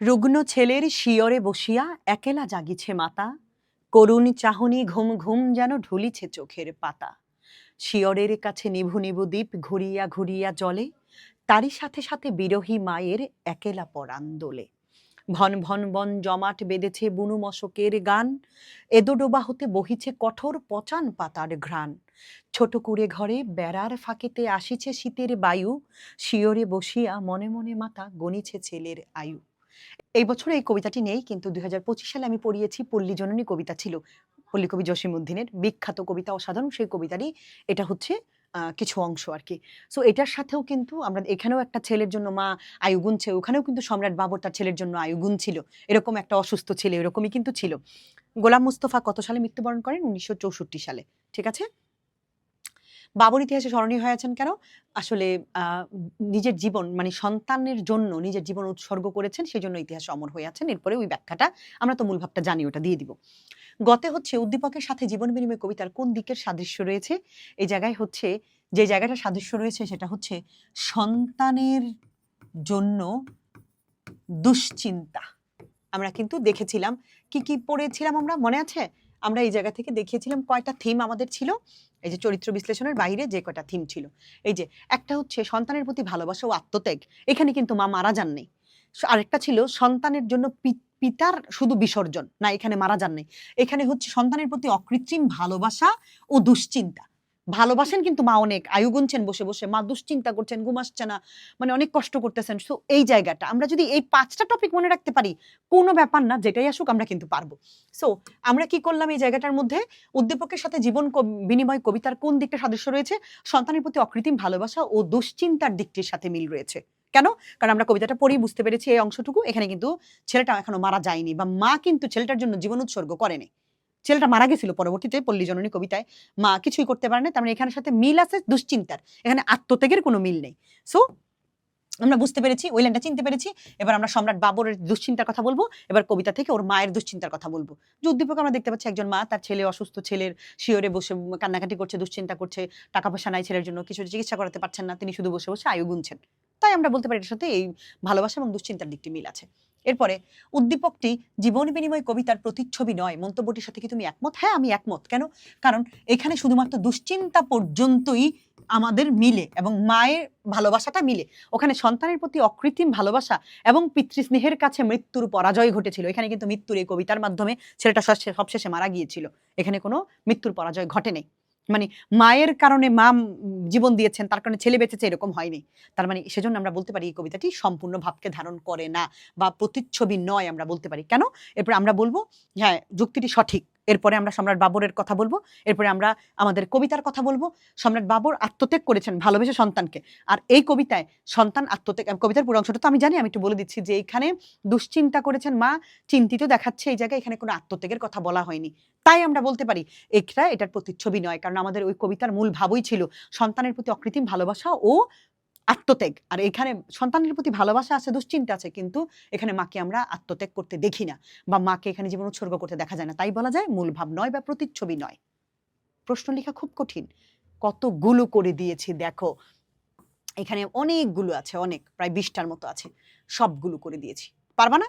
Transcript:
রুগ্ন ছেলের শিয়রে বসিয়া একেলা জাগিছে মাতা, করুণ চাহনি ঘুম ঘুম যেন ঢুলিছে চোখের পাতা। শিয়রের কাছে নিভু নিভু দ্বীপ ঘুরিয়া ঘুরিয়া জ্বলে, তারই সাথে সাথে বিরহী মায়ের একেলা পরাণ দোলে। ভন ভন বন জমাট বেঁধেছে বুনু মশকের গান, এদোডোবা হতে বহিছে কঠোর পচান পাতার ঘ্রাণ। ছোট কুড়ে ঘরে বেড়ার ফাঁকেতে আসিছে শীতের বায়ু, শিয়রে বসিয়া মনে মনে মাতা গণিছে ছেলের আয়ু। এই বছর এই কবিতাটি নেই, কিন্তু 2025 সালে আমি পড়িয়েছি পল্লী জননী কবিতা ছিল পল্লী কবি জসীমউদ্দিনের বিখ্যাত কবিতা, অসাধারণ সেই কবিতারই এটা হচ্ছে কিছু অংশ আর কি। সো এটার সাথেও কিন্তু আমরা এখানেও একটা ছেলের জন্য মা আয়ু গুনছে, ওখানেও কিন্তু সম্রাট বাবর তার ছেলের জন্য আয়ু গুনছিল, এরকম একটা অসুস্থ ছেলে এরকমই কিন্তু ছিল। গোলাম মুস্তফা কত সালে মৃত্যুবরণ করেন? 1964 সালে। ঠিক আছে, বাবর ইতিহাসে স্মরণীয় হয়ে আছেন কেন? আসলে নিজের জীবন মানে সন্তানের জন্য নিজের জীবন উৎসর্গ করেছেন, সেই জন্য ইতিহাসে অমর হয়ে আছেন। এরপরে ওই ব্যাখ্যাটা আমরা তো মূল ভাবটা জানি, ওটা দিয়ে দিব। গতে হচ্ছে উদ্দীপকের সাথে জীবন বিনিময় কবিতার কোন দিকের সাদৃশ্য রয়েছে? এই জায়গায় হচ্ছে যে জায়গাটা সাদৃশ্য রয়েছে সেটা হচ্ছে সন্তানের জন্য দুশ্চিন্তা। আমরা কিন্তু দেখেছিলাম কি কি পড়েছিলাম, আমরা মনে আছে? আমরা এই জায়গা থেকে দেখিয়েছিলাম কয়টা থিম আমাদের ছিল, এই যে চরিত্র বিশ্লেষণের বাইরে যে কয়টা থিম ছিল। এই যে একটা হচ্ছে সন্তানের প্রতি ভালোবাসা ও আত্মত্যাগ, এখানে কিন্তু মা মারা যাননি। আরেকটা ছিল সন্তানের জন্য পিতার শুধু বিসর্জন, না এখানে মারা যাননি। এখানে হচ্ছে সন্তানের প্রতি অকৃত্রিম ভালোবাসা ও দুশ্চিন্তা। ভালোবাসেন কিন্তু মা অনেক, আয়ু গুনছেন বসে বসে, মা দুশ্চিন্তা করছেন, ঘুম আসছে না, মানে অনেক কষ্ট করতেছেন। সো এই জায়গাটা আমরা যদি এই 5টা টপিক মনে রাখতে পারি, কোনো ব্যাপার না, যেটাই আসুক আমরা কিন্তু পারবো। সো আমরা কি করলাম এই জায়গাটার মধ্যে? উদ্দীপকের সাথে জীবন বিনিময় কবিতার কোন দিকটা সাদৃশ্য রয়েছে? সন্তানের প্রতি অকৃত্রিম ভালোবাসা ও দুশ্চিন্তার দিকটির সাথে মিল রয়েছে। কেন? কারণ আমরা কবিতাটা পড়েই বুঝতে পেরেছি এই অংশটুকু, এখানে কিন্তু ছেলেটা এখনো মারা যায়নি, বা মা কিন্তু ছেলেটার জন্য জীবন উৎসর্গ করেনি। ছেলেটা মারা গেছিল পরবর্তীতে পল্লী জননী কবিতায়, মা কিছুই করতে পারে না। তার মানে এখানের সাথে মিল আছে দুশ্চিন্তার, এখানে আত্মত্যাগের কোনো মিল নেই। সো আমরা বুঝতে পেরেছি, ওই লাইনটা চিনতে পেরেছি। এবার আমরা সম্রাট বাবরের দুশ্চিন্তার কথা বলবো, এবার কবিতা থেকে ওর মায়ের দুশ্চিন্তার কথা বলবো। যে উদ্দীপক আমরা দেখতে পাচ্ছি একজন মা তার ছেলে অসুস্থ, ছেলের শিয়রে বসে কান্নাকাটি করছে, দুশ্চিন্তা করছে, টাকা পয়সা নাই ছেলের জন্য, কিছু চিকিৎসা করাতে পারছেন না, তিনি শুধু বসে বসে আয়ু গুনছেন। তাই আমরা বলতে পারি এর সাথে এই ভালোবাসা এবং দুশ্চিন্তার দিকটি মিল আছে। এরপরে উদ্দীপকটি জীবন বিনিময় কবিতার প্রতিচ্ছবি নয়, মন্তব্যটির সাথে কি তুমি একমত? হ্যাঁ, আমি একমত। কেন? কারণ এখানে শুধুমাত্র দুশ্চিন্তা পর্যন্তই আমাদের মিলে এবং মায়ের ভালোবাসাটা মিলে। ওখানে সন্তানের প্রতি অকৃত্রিম ভালোবাসা এবং পিতৃস্নেহের কাছে মৃত্যুর পরাজয় ঘটেছিল। এখানে কিন্তু মৃত্যুর এই কবিতার মাধ্যমে ছেলেটা সবশেষে মারা গিয়েছিল, এখানে কোনো মৃত্যুর পরাজয় ঘটে নেই। মানে মায়ের কারণে মা জীবন দিয়েছেন, তার কারণে ছেলে বেঁচেছে, এরকম হয়নি। তার মানে সেজন্য আমরা বলতে পারি এই কবিতাটি সম্পূর্ণ ভাবকে ধারণ করে না বা প্রতিচ্ছবি নয়, আমরা বলতে পারি। কেন? এরপরে আমরা বলবো হ্যাঁ যুক্তিটি সঠিক। এরপরে আমরা সম্রাট বাবরের কথা বলবো, এরপরে আমরা আমাদের কবিতার কথা বলবো। সম্রাট বাবর আত্মত্যাগ করেছেন ভালোবেসে সন্তানকে, আর এই কবিতায় সন্তান আত্মত্যাগ, কবিতার পুরো অংশটা তো আমি জানি, আমি একটু বলে দিচ্ছি যে এখানে দুশ্চিন্তা করেছেন মা, চিন্তিত দেখাচ্ছে এই জায়গায়, এখানে কোনো আত্মত্যাগের কথা বলা হয়নি। তাই আমরা বলতে পারি এটার প্রতিচ্ছবি নয়, কারণ আমাদের ওই কবিতার মূল ভাবই ছিল সন্তানের প্রতি অকৃত্রিম ভালোবাসা ও আত্মত্যাগ। আর এখানে সন্তানের প্রতি ভালোবাসা আছে, দুশ্চিন্তা আছে, কিন্তু এখানে মাকে আমরা আত্মত্যাগ করতে দেখি না, বা মাকে এখানে জীবন উৎসর্গ করতে দেখা যায় না। তাই বলা যায় মূল ভাব নয় বা প্রতিচ্ছবি নয়। প্রশ্ন লেখা খুব কঠিন, কতগুলো করে দিয়েছি দেখো, এখানে অনেকগুলো আছে, অনেক, প্রায় 20টার মতো আছে, সবগুলো করে দিয়েছি। পারবা না?